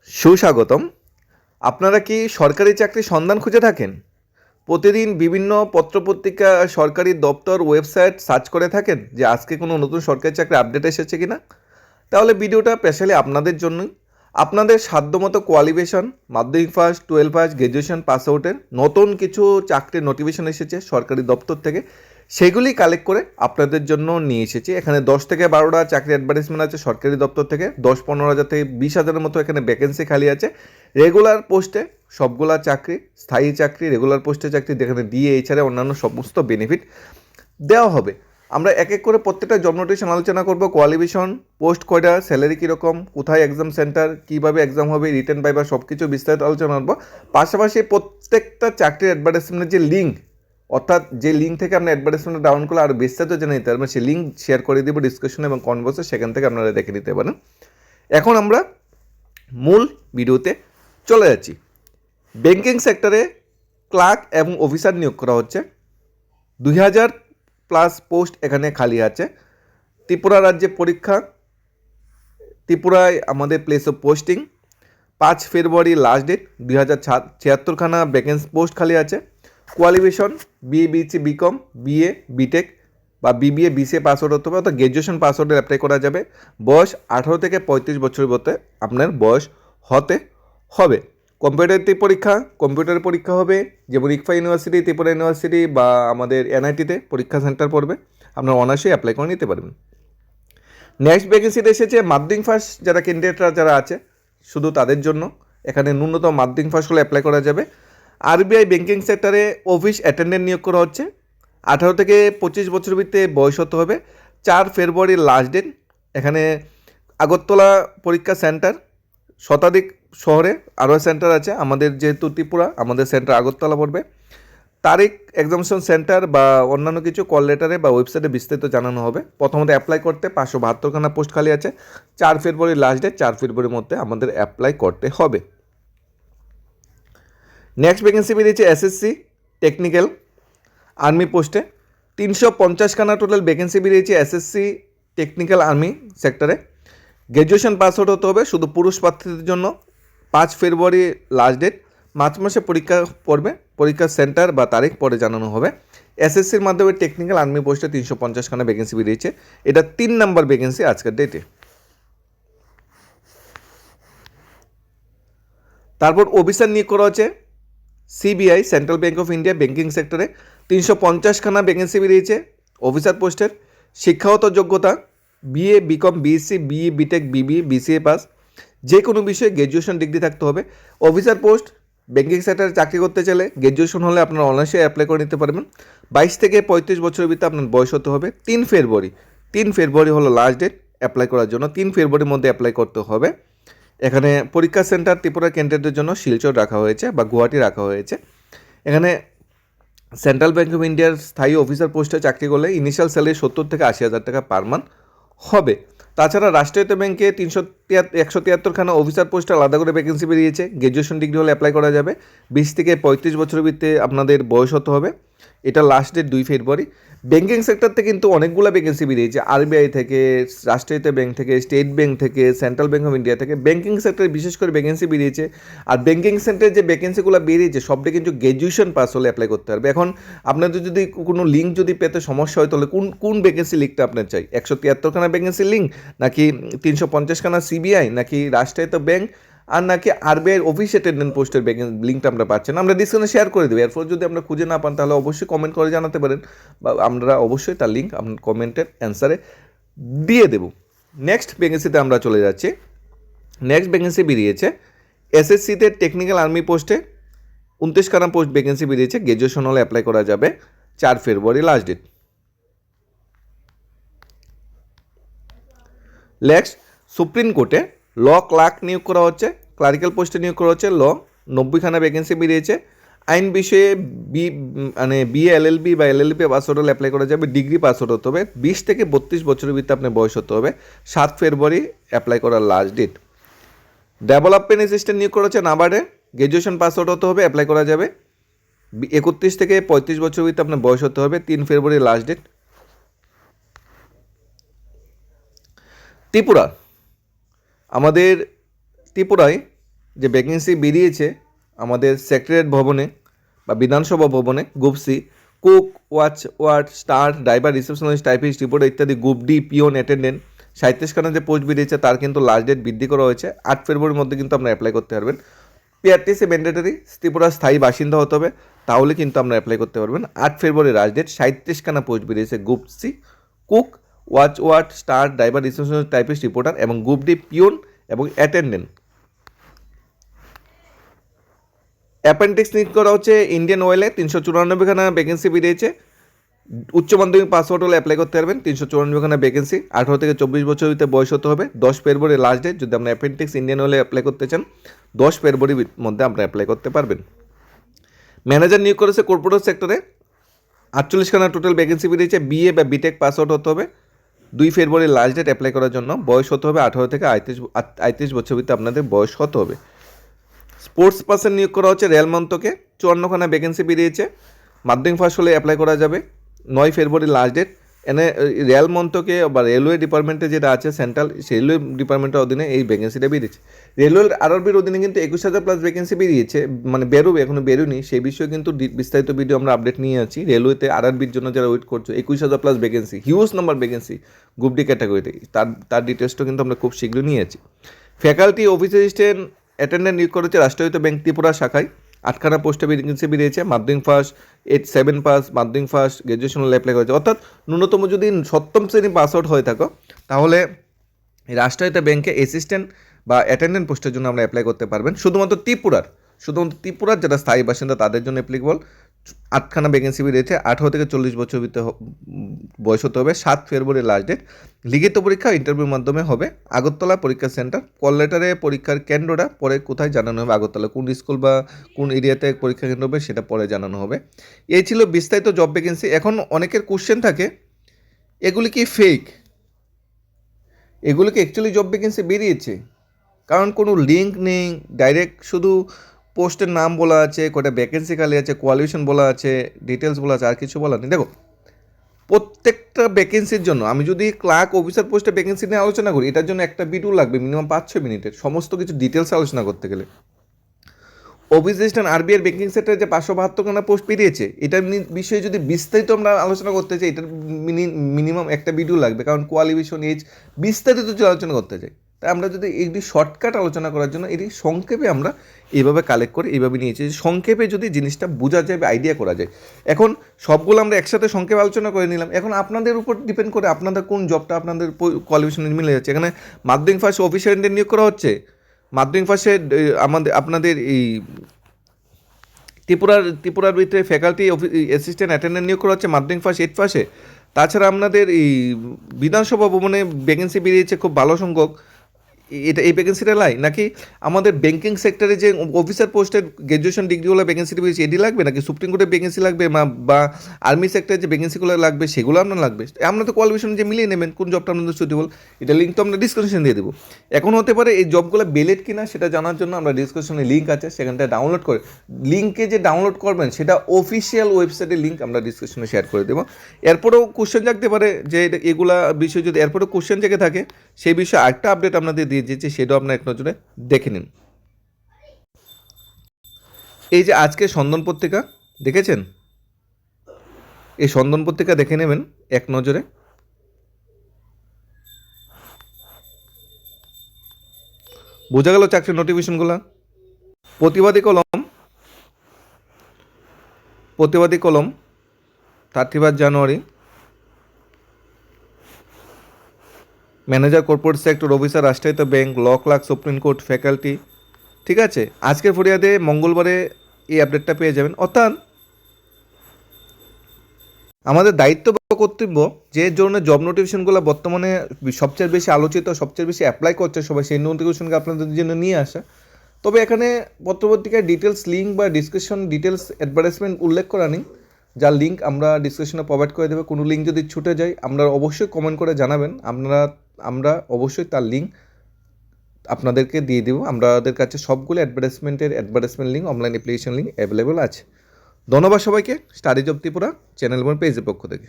সুস্বাগতম। আপনারা কি সরকারি চাকরির সন্ধান খুঁজে থাকেন? প্রতিদিন বিভিন্ন পত্রপত্রিকা, সরকারি দপ্তর, ওয়েবসাইট সার্চ করে থাকেন যে আজকে কোনো নতুন সরকারি চাকরি আপডেট এসেছে কিনা? তাহলে ভিডিওটা স্পেশালি আপনাদের জন্যই। আপনাদের সাধ্যমতো কোয়ালিফিকেশন, মাধ্যমিক পাস, 12 পাস, গ্র্যাজুয়েশন পাস আউটের নতুন কিছু চাকরির নোটিফিকেশন এসেছে সরকারি দপ্তর থেকে, সেগুলি কালেক্ট করে আপনাদের জন্য নিয়ে এসেছি। এখানে 10 থেকে 12টা চাকরি অ্যাডভার্টাইজমেন্ট আছে সরকারি দপ্তর থেকে, 10-15 হাজার থেকে 20 হাজারের মতো এখানে ভ্যাকেন্সি খালি আছে। রেগুলার পোস্টে সবগুলা চাকরি, স্থায়ী চাকরি, রেগুলার পোস্টে চাকরি, যেখানে ডিএ এছাড়া অন্যান্য সমস্ত বেনিফিট দেওয়া হবে। আমরা এক এক করে প্রত্যেকটা জব নোটিফিকেশন আলোচনা করব। কোয়ালিফিকেশন, পোস্ট কয়টা, স্যালারি কীরকম, কোথায় এক্সাম সেন্টার, কীভাবে এক্সাম হবে, রিটেন বাইবা, সব কিছু বিস্তারিত আলোচনা করবো। পাশাপাশি প্রত্যেকটা চাকরির অ্যাডভার্টাইজমেন্টের যে লিঙ্ক, অর্থাৎ যে লিঙ্ক থেকে আপনি অ্যাডভার্টাইজমেন্ট ডাউন করলে আরও বিস্তারিত জেনে নিতে পারবেন, সেই লিঙ্ক শেয়ার করে দেবো ডিসকাশন এবং কনভার্সে, সেখান থেকে আপনারা দেখে নিতে পারেন। এখন আমরা মূল ভিডিওতে চলে যাচ্ছি। ব্যাংকিং সেক্টরে ক্লার্ক এবং অফিসার নিয়োগ করা হচ্ছে। 2000+ পোস্ট এখানে খালি আছে। ত্রিপুরা রাজ্যে পরীক্ষা, ত্রিপুরায় আমাদের place of posting. 5 February last date. 2076খানা ভ্যাকেন্সি পোস্ট খালি আছে। Qualification BA, BSc, BCom, BA, BTech বা বিবিএ, বিসিএ পাস আউট হতে হবে, অর্থাৎ গ্র্যাজুয়েশন পাস আউটের অ্যাপ্লাই করা যাবে। বয়স 18 থেকে 35 বছরের মধ্যে আপনার বয়স হতে হবে। কম্পিউটার কম্পিউটারের পরীক্ষা হবে, যেমন ইকফা ইউনিভার্সিটি, ত্রিপুরা ইউনিভার্সিটি বা আমাদের এনআইটিতে পরীক্ষা সেন্টার পড়বে, আপনারা অনায়াসেই অ্যাপ্লাই করে নিতে পারবেন। নেক্সট ভ্যাকেন্সিতে এসেছে মাধ্যমিক পাস যারা ক্যান্ডিডেটরা যারা আছে, শুধু তাদের জন্য এখানে ন্যূনতম মাধ্যমিক পাস হলে অ্যাপ্লাই করা যাবে। আরবিআই ব্যাংকিং সেক্টরে অফিস অ্যাটেন্ডেন্ট নিয়োগ করা হচ্ছে। 18 থেকে 25 বছরের ভিতরে বয়স হতে হবে। 4 ফেব্রুয়ারি লাস্ট ডেট। এখানে আগরতলা পরীক্ষা সেন্টার, শতাধিক শহরে আরও সেন্টার আছে। আমাদের যেহেতু ত্রিপুরা, আমাদের সেন্টার আগরতলা পড়বে। তারিখ এক্সামিনেশন সেন্টার বা অন্যান্য কিছু কল লেটারে বা ওয়েবসাইটে বিস্তারিত জানানো হবে। প্রথমত অ্যাপ্লাই করতে 572খানা পোস্ট খালি আছে। 4 ফেব্রুয়ারি লাস্ট ডেট, 4 ফেব্রুয়ারির মধ্যে আমাদের অ্যাপ্লাই করতে হবে। নেক্সট ভ্যাকেন্সি বেরিয়েছে এসএসসি টেকনিক্যাল আর্মি পোস্টে। 350খানা টোটাল ভ্যাকেন্সি বেরিয়েছে এসএসসি টেকনিক্যাল আর্মি সেক্টরে। গ্র্যাজুয়েশন পাস আউট হতে হবে শুধু পুরুষ প্রার্থীদের জন্য। 5 ফেব্রুয়ারি লাস্ট ডেট। মার্চ মাসে পরীক্ষা পড়বে, পরীক্ষার সেন্টার বা তারিখ পরে জানানো হবে। এসএসসির মাধ্যমে টেকনিক্যাল আর্মি পোস্টে 350খানা ভ্যাকেন্সি বেরিয়েছে। এটা 3 নম্বর ভ্যাকেন্সি আজকের ডেটে। তারপর অফিসার নিয়োগ করা হচ্ছে CBI, central bank of India banking সেক্টরে। 350খানা ভ্যাকেন্সি বেরিয়েছে অফিসার পোস্টের। শিক্ষাগত যোগ্যতা BA, BCom, BSc, BE, BTech, BBA, BCA pass, যে কোনো বিষয়ে গ্র্যাজুয়েশন ডিগ্রি থাকতে হবে। অফিসার পোস্ট ব্যাঙ্কিং সেক্টরে চাকরি করতে চাইলে গ্র্যাজুয়েশন হলে আপনারা অনায়াসে অ্যাপ্লাই করে নিতে পারবেন। 22 থেকে 35 বছরের ভিতরে আপনার বয়স হতে হবে। 3 ফেব্রুয়ারি হলো লাস্ট ডেট অ্যাপ্লাই করার জন্য। 3 ফেব্রুয়ারির মধ্যে অ্যাপ্লাই করতে হবে। এখানে পরীক্ষা সেন্টার ত্রিপুরা ক্যান্ডিডেটদের জন্য শিলচর রাখা হয়েছে বা গুয়াহাটি রাখা হয়েছে। এখানে সেন্ট্রাল ব্যাঙ্ক অফ ইন্ডিয়ার স্থায়ী অফিসার পোস্টে চাকরি করলে ইনিশিয়াল স্যালারি 70 থেকে 80,000 টাকা পার মান্থ হবে। তাছাড়া রাষ্ট্রায়ত্ত ব্যাংকে 173খানা অফিসার পোস্টে আলাদা করে ভ্যাকেন্সি বেরিয়েছে। গ্র্যাজুয়েশন ডিগ্রি হলে অ্যাপ্লাই করা যাবে। 20 থেকে 35 বছরের ভিতরে আপনাদের বয়স হতে হবে। এটা লাস্ট ডেট 2 ফেব্রুয়ারি। ব্যাঙ্কিং সেক্টরতে কিন্তু অনেকগুলো ভ্যাকেন্সি বেরিয়েছে, আরবিআই থেকে, রাষ্ট্রায়ত্ত ব্যাংক থেকে, স্টেট ব্যাংক থেকে, সেন্ট্রাল ব্যাঙ্ক অফ ইন্ডিয়া থেকে। ব্যাঙ্কিং সেক্টরে বিশেষ করে ভ্যাকেন্সি বেরিয়েছে। আর ব্যাঙ্কিং সেক্টরে যে ভ্যাকেন্সিগুলো বেরিয়েছে সবটা কিন্তু গ্র্যাজুয়েশন পাস হলে অ্যাপ্লাই করতে পারবে। এখন আপনাদের যদি কোনো লিঙ্ক যদি পেতে সমস্যা হয়, তাহলে কোন ভ্যাকেন্সি লিঙ্কটা আপনার চাই? 173খানা ভ্যাকেন্সি লিঙ্ক, নাকি 350খানা সিবিআই, নাকি রাষ্ট্রায়ত্ত ব্যাংক, আর নাকি আরবিআই অফিস অ্যাটেন্ডেন্ট পোস্টের লিঙ্কটা আমরা পাচ্ছেন? আমরা ডিসক্রিপশনে শেয়ার করে দেবো। এরপর যদি আমরা খুঁজে না পান তাহলে অবশ্যই কমেন্ট করে জানাতে পারেন, বা আমরা অবশ্যই তার লিঙ্ক আপনার কমেন্টের অ্যান্সারে দিয়ে দেব। নেক্সট ভ্যাকেন্সিতে আমরা চলে যাচ্ছি। নেক্সট ভ্যাকেন্সি বেরিয়েছে এসএসসিতে টেকনিক্যাল আর্মি পোস্টে। 29খানা পোস্ট ভ্যাকেন্সি বেরিয়েছে। গ্র্যাজুয়েশন হলে অ্যাপ্লাই করা যাবে। 4 ফেব্রুয়ারি লাস্ট ডেট। নেক্সট সুপ্রিম কোর্টে ল ক্লার্ক নিয়োগ করা হচ্ছে। ক্লারিক্যাল পোস্টে নিয়োগ করা হচ্ছে ল। 90খানা ভ্যাকেন্সি বেরিয়েছে। আইন বিষয়ে বিএ, এলএলবি বা এলএলবি পাস আউট হলে অ্যাপ্লাই করা যাবে। ডিগ্রি পাস আউট হতে হবে। 20 থেকে 32 বছরের ভিতরে আপনার বয়স হতে হবে। 7 ফেব্রুয়ারি অ্যাপ্লাই করার লাস্ট ডেট। ডেভেলপমেন্ট অ্যাসিস্ট্যান্ট নিয়োগ করা হচ্ছে নাবার্ডে। গ্র্যাজুয়েশন পাস আউট হতে হবে, অ্যাপ্লাই করা যাবে। 31 থেকে 35 বছরের ভিতরে আপনার বয়স হতে হবে। 3 ফেব্রুয়ারি লাস্ট ডেট। ত্রিপুরা, আমাদের ত্রিপুরায় যে ভ্যাকেন্সি বেরিয়েছে আমাদের সেক্রেটারিয়েট ভবনে বা বিধানসভা ভবনে group C, cook, ward, star, driver, receptionist, typist, reporter ইত্যাদি গ্রুপ ডি, পিওন, অ্যাটেন্ডেন্ট 37খানা যে পোস্ট বেরিয়েছে তার কিন্তু লাস্ট ডেট বৃদ্ধি করা হয়েছে। 8 ফেব্রুয়ারির মধ্যে কিন্তু আপনারা অ্যাপ্লাই করতে পারবেন। পিআরটিসি ম্যান্ডেটরি, ত্রিপুরার স্থায়ী বাসিন্দা হতে হবে, তাহলে কিন্তু আমরা অ্যাপ্লাই করতে পারবেন। 8 ফেব্রুয়ারি লাস্ট ডেট। 37খানা পোস্ট বেরিয়েছে group C, cook, ward, star, driver, receptionist, typist, reporter এবং গ্রুপ ডি, পিওন এবং অ্যাটেন্ডেন্ট। অ্যাপেন্ডিক্স নিয়োগ করা হচ্ছে ইন্ডিয়ান অয়েলে 394খানা ভ্যাকেন্সি বেরিয়েছে। উচ্চ মাধ্যমিক পাস আউট হলে অ্যাপ্লাই করতে পারবেন। 394খানা ভ্যাকেন্সি, 18 থেকে 24 বছর ভিতরে বয়স হতে হবে। 10 ফেব্রুয়ারি লাস্ট ডেট। যদি আপনি অ্যাপেন্ডিক্স ইন্ডিয়ান অয়েলে অ্যাপ্লাই করতে চান 10 ফেব্রুয়ারির মধ্যে আপনি অ্যাপ্লাই করতে পারবেন। ম্যানেজার নিয়োগ করেছে কর্পোরেট সেক্টরে 48খানা টোটাল ভ্যাকেন্সি বেরিয়েছে। বিএ বা বিটেক পাস আউট হতে হবে। 2 ফেব্রুয়ারি লাস্ট ডেট অ্যাপ্লাই করার জন্য। বয়স হতে হবে 18 থেকে 38 বছর ভিতরে আপনাদের বয়স হতে হবে। স্পোর্টস পার্সন নিয়োগ করা হচ্ছে রেল মন্ত্রকে 54খানা ভ্যাকেন্সি বেরিয়েছে। মাধ্যমিক পাস হলে অ্যাপ্লাই করা যাবে। 9 ফেব্রুয়ারি লাস্ট ডেট। এনে রেল মন্ত্রকে বা রেলওয়ে ডিপার্টমেন্টে যেটা আছে সেন্ট্রাল রেলওয়ে ডিপার্টমেন্টের অধীনে এই ভ্যাকেন্সিটা বেরিয়েছে। রেলওয়ে আরআরবির অধীনে কিন্তু 21,000 প্লাস ভ্যাকেন্সি বেরিয়েছে, মানে বেরোবে, এখনো বেরোয়নি। সেই বিষয়ে কিন্তু বিস্তারিত ভিডিও আমরা আপডেট নিয়ে আছি। রেলওয়েতে আরআরবির জন্য যারা ওয়েট করছো 21,000 plus vacancy, huge number vacancy group D ক্যাটাগরিতে, তার ডিটেলসটা কিন্তু আমরা খুব শীঘ্রই নিয়ে আছি। ফ্যাকাল্টি অফিস অ্যাসিস্ট্যান্ট অ্যাটেন্ডেন্ট নিয়োগ করেছে রাষ্ট্রায়ত্ত ব্যাংক ত্রিপুরা শাখায়। 8খানা পোস্টে ভ্যাকেন্সি বেরিয়েছে। মাধ্যমিক ফার্স্ট, 7 পাস, মাধ্যমিক ফার্স্ট, গ্র্যাজুয়েশন অ্যাপ্লাই করেছে। অর্থাৎ ন্যূনতম যদি 7ম শ্রেণী পাস আউট হয়ে থাকো তাহলে রাষ্ট্রায়ত্ত ব্যাংকে অ্যাসিস্ট্যান্ট বা অ্যাটেন্ডেন্ট পোস্টের জন্য আমরা অ্যাপ্লাই করতে পারবেন। শুধুমাত্র ত্রিপুরার যারা স্থায়ী বাসিন্দা তাদের জন্য অ্যাপ্লিকেবল। 8খানা ভ্যাকেন্সি বেরিয়েছে। 18 থেকে 40 বছর ভিতরে বয়স হতে হবে। 7 ফেব্রুয়ারি লাস্ট ডেট। লিখিত পরীক্ষা ইন্টারভিউর মাধ্যমে হবে। আগরতলা পরীক্ষা সেন্টার। কল লেটারে পরীক্ষার কেন্দ্রটা পরে কোথায় জানানো হবে, আগরতলা কোন স্কুল বা কোন এরিয়াতে পরীক্ষা কেন্দ্র হবে সেটা পরে জানানো হবে। এই ছিল বিস্তারিত জব ভ্যাকেন্সি। এখন অনেকের কোশ্চেন থাকে এগুলি কি ফেক, এগুলো কি অ্যাকচুয়ালি জব ভ্যাকেন্সি বেরিয়েছে? কারণ কোনো লিঙ্ক নেই, ডাইরেক্ট শুধু পোস্টের নাম বলা আছে, কটা ভ্যাকেন্সি খালি আছে, কোয়ালিফিকেশন বলা আছে, ডিটেলস বলা আছে, আর কিছু বলা নেই। দেখো, প্রত্যেকটা ভ্যাকেন্সির জন্য আমি যদি ক্লার্ক অফিসার পোস্টে ভ্যাকেন্সি নিয়ে আলোচনা করি, এটার জন্য একটা ভিডিও লাগবে মিনিমাম 5-6 মিনিটের, সমস্ত কিছু ডিটেলস আলোচনা করতে গেলে। অফিস অ্যাসিস্ট্যান্ট আরবিআই ব্যাংকিং সেক্টরে যে 572খানা পোস্ট বেরিয়েছে, এটার বিষয়ে যদি বিস্তারিত আমরা আলোচনা করতে চাই, এটার মিনিমাম একটা ভিডিও লাগবে, কারণ কোয়ালিফিকেশন, এজ, বিস্তারিত যদি আলোচনা করতে চাই। তাই আমরা যদি এটি শর্টকাট আলোচনা করার জন্য এটি সংক্ষেপে আমরা এইভাবে কালেক্ট করে এইভাবে নিয়েছি, সংক্ষেপে যদি জিনিসটা বোঝা যায় বা আইডিয়া করা যায়। এখন সবগুলো আমরা একসাথে সংক্ষেপে আলোচনা করে নিলাম। এখন আপনাদের উপর ডিপেন্ড করে আপনাদের কোন জবটা আপনাদের কোয়ালিফিকেশন মিলে যাচ্ছে। এখানে মাধ্যমিক ফার্স্ট অফিসার নিয়োগ করা হচ্ছে। মাধ্যমিক ফার্স্টে আপনাদের এই ত্রিপুরার ভিতরে ফ্যাকাল্টি অ্যাসিস্ট্যান্ট অ্যাটেন্ডেন্ট নিয়োগ করা হচ্ছে মাধ্যমিক ফার্স্ট 8 পাশে। তাছাড়া আপনাদের এই বিধানসভা ভবনে ভ্যাকেন্সি বেরিয়েছে খুব ভালো সংখ্যক। এই ভ্যাকেন্সিটা লাই নাকি আমাদের ব্যাংকিং সেক্টরে যে অফিসার পোস্টের গ্র্যাজুয়েশন ডিগ্রিগুলো ভ্যাকেন্সিটা বেরিয়েছে এটি লাগবে, নাকি সুপ্রিম কোর্টের ভ্যাকেন্সি লাগবে, বা আর্মি সেক্টরে যে ভ্যাকেন্সিগুলো লাগবে সেগুলো আপনার লাগবে? আপনাদের কোয়ালিফিকেশন যে মিলিয়ে নেবেন কোন জবটা আপনাদের সুটেবল, এটা লিঙ্ক তো আমরা ডিসক্রিপশন দিয়ে দেবো। এখন হতে পারে এই জবগুলো বেলেট কিনা সেটা জানার জন্য আমরা ডিসক্রিপশনে লিঙ্ক আছে, সেখানটা ডাউনলোড করে, লিঙ্কে যে ডাউনলোড করবেন সেটা অফিসিয়াল ওয়েবসাইটের লিঙ্ক আমরা ডিসক্রিপশনে শেয়ার করে দেবো। এরপরেও কোশ্চেন জাগতে পারে যে এগুলা বিষয় যদি এরপরেও কোশ্চেন জেগে থাকে, সেই বিষয়ে আরেকটা আপডেট আপনাদের দিয়ে দিয়েছি, সেটাও আপনার এক নজরে দেখে নিন। এই যে আজকে সন্ধান পত্রিকা দেখেছেন, এই সন্ধান পত্রিকা দেখে নেবেন এক নজরে। বোঝা গেল চাকরির নোটিফিকেশনগুলো। প্রতিবাদী কলম 31 January. Manager corporate sector officer রাষ্ট্রায়ত্ত bank, law clerk supreme court, faculty. ঠিক আছে, আজকের ফরিয়াদে মঙ্গলবারে এই আপডেটটা পেয়ে যাবেন। অর্থাৎ আমাদের দায়িত্ব বা কর্তব্য যে ধরনের জব নোটিফিকেশনগুলো বর্তমানে সবচেয়ে বেশি আলোচিত, সবচেয়ে বেশি অ্যাপ্লাই করছে সবাই, সেই নোটিফিকেশনকে আপনাদের জন্য নিয়ে আসা। তবে এখানে পত্রপত্রিকায় ডিটেলস লিঙ্ক বা ডিসক্রিপশন ডিটেলস অ্যাডভার্টাইজমেন্ট উল্লেখ করা নেই, যার লিঙ্ক আমরা ডিসক্রিপশনে প্রোভাইড করে দেবো। কোনো লিঙ্ক যদি ছুটে যায় আপনারা অবশ্যই কমেন্ট করে জানাবেন, আমরা অবশ্যই তার লিঙ্ক আপনাদেরকে দিয়ে দেবো। আমাদের কাছে সবগুলো advertisement link, online application link available আছে। ধন্যবাদ সবাইকে। স্টাডি জব ত্রিপুরা চ্যানেল এবং পেজের পক্ষ থেকে।